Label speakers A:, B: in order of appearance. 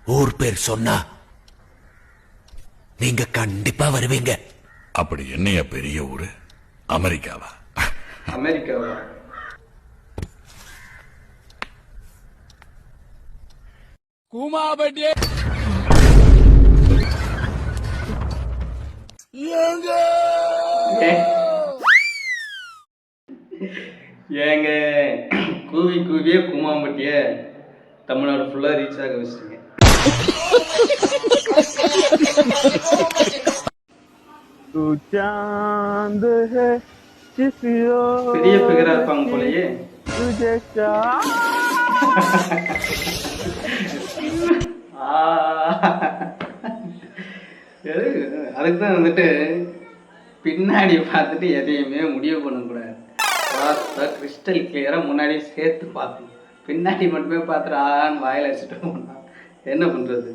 A: ஊர் பேர் சொன்னா நீங்க கண்டிப்பா வருவீங்க.
B: அப்படி என்னையா பெரிய ஊரு? அமெரிக்காவா?
C: அமெரிக்காவா?
A: கூமாபட்டி
C: ஏங்க கூவி கூவியே கூமாம்பட்டிய தமிழ்நாடு ஃபுல்லா ரீச் ஆக வச்சிருங்க. பெரிய பிகரா இருப்பாங்க போலயே. அதுக்கு தான் வந்துட்டு பின்னாடி பார்த்துட்டு எதையுமே முடிவு பண்ணக்கூடாது. பார்த்தா கிறிஸ்டல் கிளியரா முன்னாடி சேர்த்து பார்க்கணும். பின்னாடி மட்டுமே பார்த்துட்டு ஆன்னு வாயில அடிச்சுட்டு போனா என்ன பண்றது?